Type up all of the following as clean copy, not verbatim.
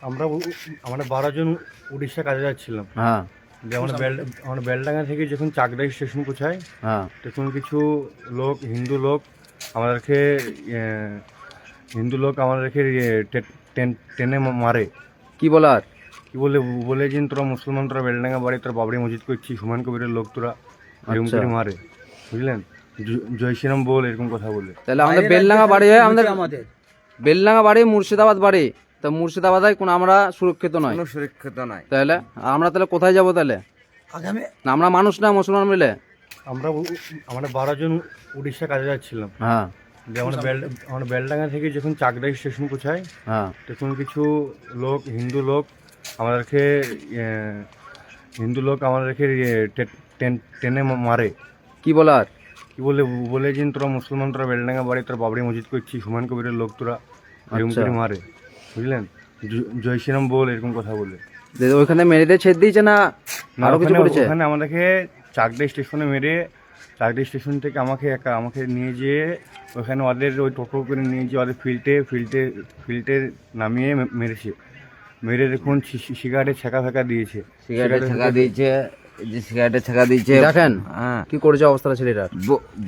আমরা আমরা 12 জন উড়িষ্যা কাজে যাচ্ছিলাম। হ্যাঁ যে আমরা বেলডাঙ্গা থেকে যখন চাকদাই স্টেশন পৌঁছাই, হ্যাঁ তখন কিছু লোক আমাদেরকে হিন্দু লোক আমাদেরকে টেনে মারে। কি বলার? কি বলে যে তোরা মুসলমান, তোরা বেলডাঙ্গা বাড়ি, তোরা বাবরি মসজিদ করছিস, হুমায়ুন কবিরের লোক, তোরা এরকম আচ্ছা। করে মারে, বুঝলেন? জয় শ্রীরাম বল, এরকম কথা বলে। তাহলে আমাদের বেলডাঙ্গা বাড়ি হয়, আমাদের বেলডাঙ্গা বাড়ি মুর্শিদাবাদ বাড়ি, তা মুর্শিদাবাদে কোনো আমরা সুরক্ষিত নয়, সুরক্ষিত নয়। তাহলে আমরা তাহলে কোথায় যাব? তাহলে না আমরা মানুষ না মুসলমান মিলে? আমরা 12 জন উড়িষ্যা কাজে যাচ্ছিলাম। হ্যাঁ যে আমরা বেলডাঙ্গা থেকে যখন চাকদাই স্টেশন পৌঁছাই, হ্যাঁ তখন কিছু লোক আমাদেরকে টেনে মারে। কি বলার? কি বলে যে তোরা মুসলমান, তোরা বেলডাঙ্গা বাড়ি, তোরা বাবরি মসজিদ করছিস, হুমায়ুন কবিরের লোক, তোরা এরকম আচ্ছা। করে মারে, বুঝলেন? জয় শ্রীরাম বল, এরকম কথা বলে। ওইখানে মেরে দিয়ে ছেদ দিয়েছে না আরো কিছু করেছে? ওখানে আমাদেরকে চাকদাই স্টেশনে মেরে, চাকদাই স্টেশন থেকে আমাকে নিয়ে যেয়ে ওখানে ওদের ওই টোটো করে নিয়ে যেয়ে ওদের ফিল্ডে নামিয়ে মেরেছে। মেরে দেখুন সিগারেটে ছেঁকা ফেঁকা দিয়েছে। সিগারেটে ছেঁকা দিয়েছে, এই যে সিগারেটে ছেঁকা দিয়েছে। দেখেন হ্যাঁ, কি করেছে অবস্থাটা ছেলেটার।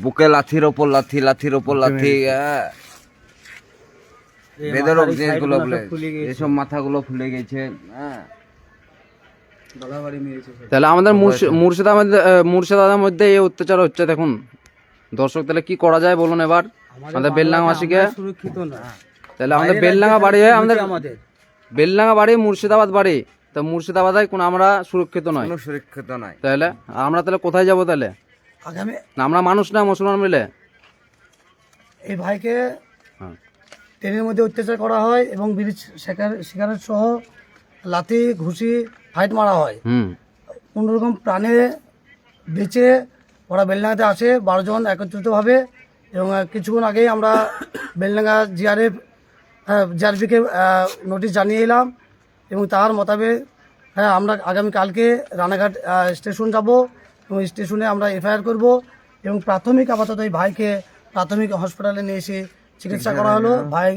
বুকে লাথির ওপর লাথি, লাথির ওপর লাথি। হ্যাঁ, বেদরক জিনিসগুলো বলে, এসব মাথাগুলো ফুলে গেছে। হ্যাঁ, তাহলে আমাদের মুর্শিদাবাদের মধ্যে এই অত্যাচার হচ্ছে। দেখুন দর্শক, তাহলে কি করা যায় বলুন এবার আমাদের বেলডাঙ্গাবাসীকে? সুরক্ষিত না। তাহলে আমাদের বেলডাঙ্গা বাড়ি হয়, আমাদের বেলডাঙ্গা বাড়ি মুর্শিদাবাদ বাড়ি, তা মুর্শিদাবাদে কোনো আমরা সুরক্ষিত নয়, সুরক্ষিত নয়। তাহলে আমরা তাহলে কোথায় যাব? তাহলে আগামী না আমরা মানুষ না মুসলমান মিলে? এই ভাইকে হ্যাঁ ট্রেনের মধ্যে অত্যাচার করা হয় এবং বিড়ি সিগারেট সহ লাথি ঘুষি ফাইট মারা হয়। কোনোরকম প্রাণে বেঁচে ওরা বেলডাঙ্গাতে আসে 12 জন একত্রিতভাবে। এবং কিছুক্ষণ আগেই আমরা বেলডাঙ্গা জিআরপিকে নোটিশ জানিয়ে এলাম এবং তার মোতাবেক আমরা আগামীকালকে রানাঘাট স্টেশন যাব এবং স্টেশনে আমরা এফআইআর করব এবং প্রাথমিক আপাতত এই ভাইকে প্রাথমিক হসপিটালে নিয়ে এসে চিকিৎসা করা হলো। ভাই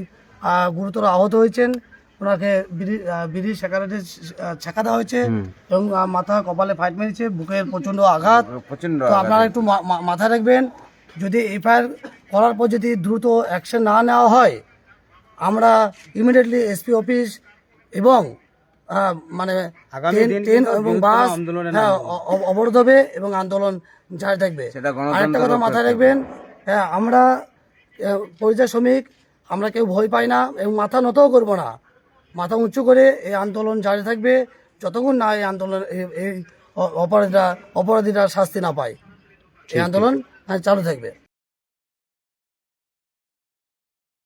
গুরুতর আহত হয়েছেন, ওনাকে বিড়ি সিগারেটে ছেঁকা দেওয়া হয়েছে এবং মাথা কপালে ফাইট মেরেছে, বুকের প্রচণ্ড আঘাত। তো আপনারা একটু মাথায় রাখবেন, যদি এফআইআর করার পর যদি দ্রুত অ্যাকশন না নেওয়া হয়, আমরা ইমিডিয়েটলি এসপি অফিস এবং মানে ট্রেন এবং বাস অবরোধ হবে এবং আন্দোলন জারি থাকবে। আরেকটা কথা মাথায় রাখবেন, হ্যাঁ আমরা পরিযায়ী শ্রমিক, আমরা কেউ ভয় পাই না এবং মাথা নতও করবো না। মাথা উঁচু করে এই আন্দোলন জারি থাকবে যতক্ষণ না এই আন্দোলন এই অপরাধীরা শাস্তি না পায়। এই আন্দোলন চালু থাকবে।